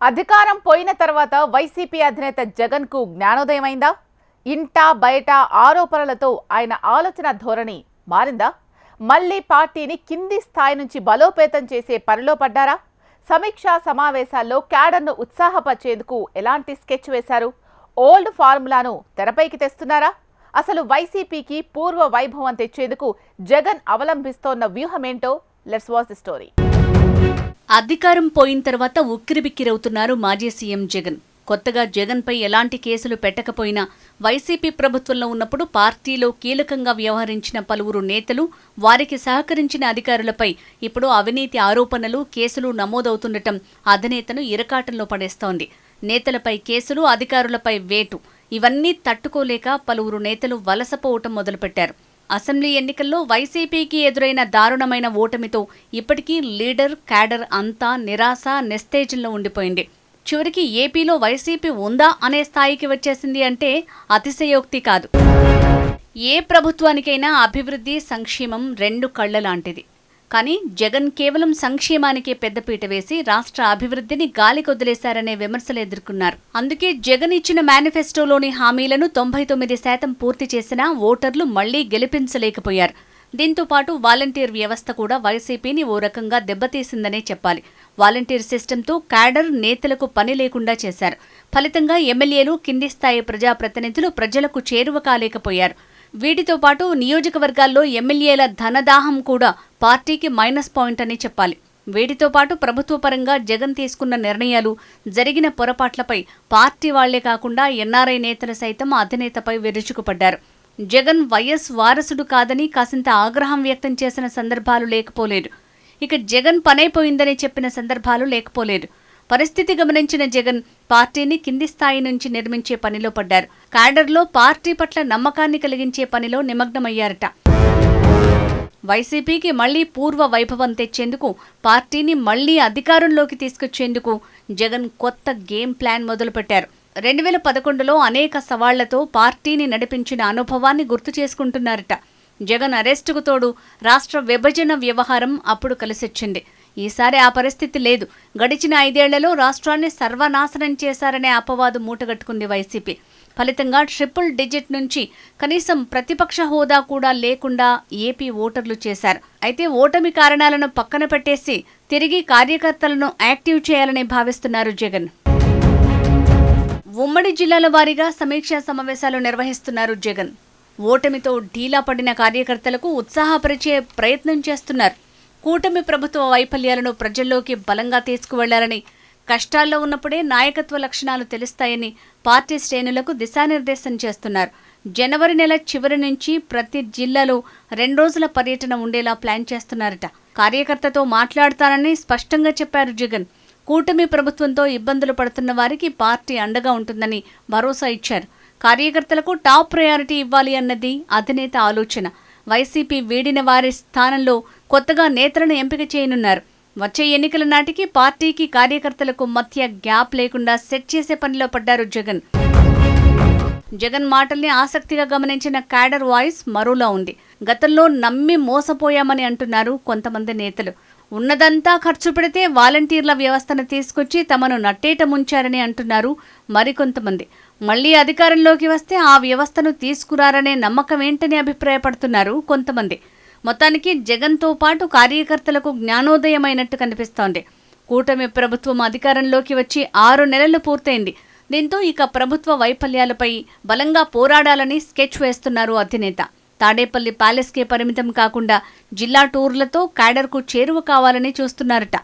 అధికారం పోయిన తర్వాత వైసీపీ అధినేత జగన్ కు జ్ఞానోదయమైందా? ఇంటా బయట ఆరోపణలతో ఆయన ఆలోచన ధోరణి మారిందా? మళ్లీ పార్టీని కింది స్థాయి నుంచి బలోపేతం చేసే పనిలో పడ్డారా? సమీక్షా సమావేశాల్లో క్యాడర్ను ఉత్సాహపరిచేందుకు ఎలాంటి స్కెచ్ వేశారు? ఓల్డ్ ఫార్ములాను తెరపైకి తెస్తున్నారా? అసలు వైసీపీకి పూర్వ వైభవం తెచ్చేందుకు జగన్ అవలంబిస్తోన్న వ్యూహమేంటో లెట్స్ వాచ్ ది స్టోరీ. అధికారం పోయిన తర్వాత ఉక్కిరిబిక్కిరవుతున్నారు మాజీ సీఎం జగన్. కొత్తగా జగన్ పై ఎలాంటి కేసులు పెట్టకపోయినా వైసీపీ ప్రభుత్వంలో ఉన్నప్పుడు పార్టీలో కీలకంగా వ్యవహరించిన పలువురు నేతలు, వారికి సహకరించిన అధికారులపై ఇప్పుడు అవినీతి ఆరోపణలు, కేసులు నమోదవుతుండటం అధినేతను ఇరకాటంలో పడేస్తోంది. నేతలపై కేసులు, అధికారులపై వేటు, ఇవన్నీ తట్టుకోలేక పలువురు నేతలు వలసపోవటం మొదలుపెట్టారు. అసెంబ్లీ ఎన్నికల్లో వైసీపీకి ఎదురైన దారుణమైన ఓటమితో ఇప్పటికీ లీడర్, క్యాడర్ అంతా నిరాశ, నిస్తేజంలో ఉండిపోయింది. చివరికి ఏపీలో వైసీపీ ఉందా అనే స్థాయికి వచ్చేసింది అంటే అతిశయోక్తి కాదు. ఏ ప్రభుత్వానికైనా అభివృద్ధి, సంక్షేమం రెండు కళ్ల లాంటిది. కానీ జగన్ కేవలం సంక్షేమానికే పెద్దపీట వేసి రాష్ట్ర అభివృద్ధిని గాలికొదిలేశారనే విమర్శలు ఎదుర్కొన్నారు. అందుకే జగన్ ఇచ్చిన మేనిఫెస్టోలోని హామీలను 99% పూర్తి చేసినా ఓటర్లు మళ్లీ గెలిపించలేకపోయారు. దీంతో పాటు వాలంటీర్ వ్యవస్థ కూడా వైసీపీని ఓ రకంగా దెబ్బతీసిందనే చెప్పాలి. వాలంటీర్ సిస్టంతో క్యాడర్, నేతలకు పని లేకుండా చేశారు. ఫలితంగా ఎమ్మెల్యేలు, కింది స్థాయి ప్రజాప్రతినిధులు ప్రజలకు చేరువ కాలేకపోయారు. వీటితో పాటు నియోజకవర్గాల్లో ఎమ్మెల్యేల ధనదాహం కూడా పార్టీకి మైనస్ పాయింట్ అని చెప్పాలి. వీటితో పాటు ప్రభుత్వ పరంగా జగన్ తీసుకున్న నిర్ణయాలు, జరిగిన పొరపాట్లపై పార్టీ వాళ్లే కాకుండా ఎన్ఆర్ఐ నేతలు సైతం అధినేతపై విరుచుకుపడ్డారు. జగన్ వైఎస్ వారసుడు కాదని కాసింత ఆగ్రహం వ్యక్తం చేసిన సందర్భాలు లేకపోలేదు. ఇక జగన్ పనైపోయిందని చెప్పిన సందర్భాలు లేకపోలేదు. పరిస్థితి గమనించిన జగన్ పార్టీని కింది స్థాయి నుంచి నిర్మించే పనిలో పడ్డారు. క్యాడర్లో పార్టీ పట్ల నమ్మకాన్ని కలిగించే పనిలో నిమగ్నమయ్యారట. వైసీపీకి మళ్లీ పూర్వ వైభవం తెచ్చేందుకు, పార్టీని మళ్లీ అధికారంలోకి తీసుకొచ్చేందుకు జగన్ కొత్త గేమ్ ప్లాన్ మొదలుపెట్టారు. 2011లో అనేక సవాళ్లతో పార్టీని నడిపించిన అనుభవాన్ని గుర్తు చేసుకుంటున్నారట. జగన్ అరెస్టుకు తోడు రాష్ట్ర విభజన వ్యవహారం అప్పుడు కలిసొచ్చింది. ఈసారి ఆ పరిస్థితి లేదు. గడిచిన 5 ఏళ్లలో రాష్ట్రాన్ని సర్వనాశనం చేశారనే అపవాదు మూటగట్టుకుంది వైసీపీ. ఫలితంగా ట్రిపుల్ డిజిట్ నుంచి కనీసం ప్రతిపక్ష హోదా కూడా లేకుండా ఏపీ ఓటర్లు చేశారు. అయితే ఓటమి కారణాలను పక్కన పెట్టేసి తిరిగి కార్యకర్తలను యాక్టివ్ చేయాలని భావిస్తున్నారు జగన్. ఉమ్మడి జిల్లాల వారీగా సమీక్షా సమావేశాలు నిర్వహిస్తున్నారు జగన్. ఓటమితో ఢీలా పడిన కార్యకర్తలకు ఉత్సాహపరిచే ప్రయత్నం చేస్తున్నారు. కూటమి ప్రభుత్వ వైఫల్యాలను ప్రజల్లోకి బలంగా తీసుకువెళ్లాలని, కష్టాల్లో ఉన్నప్పుడే నాయకత్వ లక్షణాలు తెలుస్తాయని పార్టీ శ్రేణులకు దిశానిర్దేశం చేస్తున్నారు. జనవరి నెల చివరి నుంచి ప్రతి జిల్లాలో 2 రోజుల పర్యటన ఉండేలా ప్లాన్ చేస్తున్నారట. కార్యకర్తతో మాట్లాడతానని స్పష్టంగా చెప్పారు జగన్. కూటమి ప్రభుత్వంతో ఇబ్బందులు పడుతున్న వారికి పార్టీ అండగా ఉంటుందని భరోసా ఇచ్చారు. కార్యకర్తలకు టాప్ ప్రయారిటీ ఇవ్వాలి అన్నది అధినేత ఆలోచన. వైసీపీ వీడిన వారి స్థానంలో కొత్తగా నేతలను ఎంపిక చేయనున్నారు. వచ్చే ఎన్నికల నాటికి పార్టీకి, కార్యకర్తలకు మధ్య గ్యాప్ లేకుండా సెట్ చేసే పనిలో పడ్డారు జగన్. జగన్ మాటల్ని ఆసక్తిగా గమనించిన క్యాడర్ వాయిస్ మరోలా ఉంది. గతంలో నమ్మి మోసపోయామని అంటున్నారు కొంతమంది నేతలు. ఉన్నదంతా ఖర్చు పెడితే వాలంటీర్ల వ్యవస్థను తీసుకొచ్చి తమను నట్టేట ముంచారని అంటున్నారు మరికొంతమంది. మళ్లీ అధికారంలోకి వస్తే ఆ వ్యవస్థను తీసుకురారనే నమ్మకం ఏంటని అభిప్రాయపడుతున్నారు కొంతమంది. మొత్తానికి జగన్తో పాటు కార్యకర్తలకు జ్ఞానోదయమైనట్టు కనిపిస్తోంది. కూటమి ప్రభుత్వం అధికారంలోకి వచ్చి 6 నెలలు పూర్తయింది. దీంతో ఇక ప్రభుత్వ వైఫల్యాలపై బలంగా పోరాడాలని స్కెచ్ వేస్తున్నారు అధినేత. తాడేపల్లి ప్యాలెస్కే పరిమితం కాకుండా జిల్లా టూర్లతో క్యాడర్కు చేరువ కావాలని చూస్తున్నారట.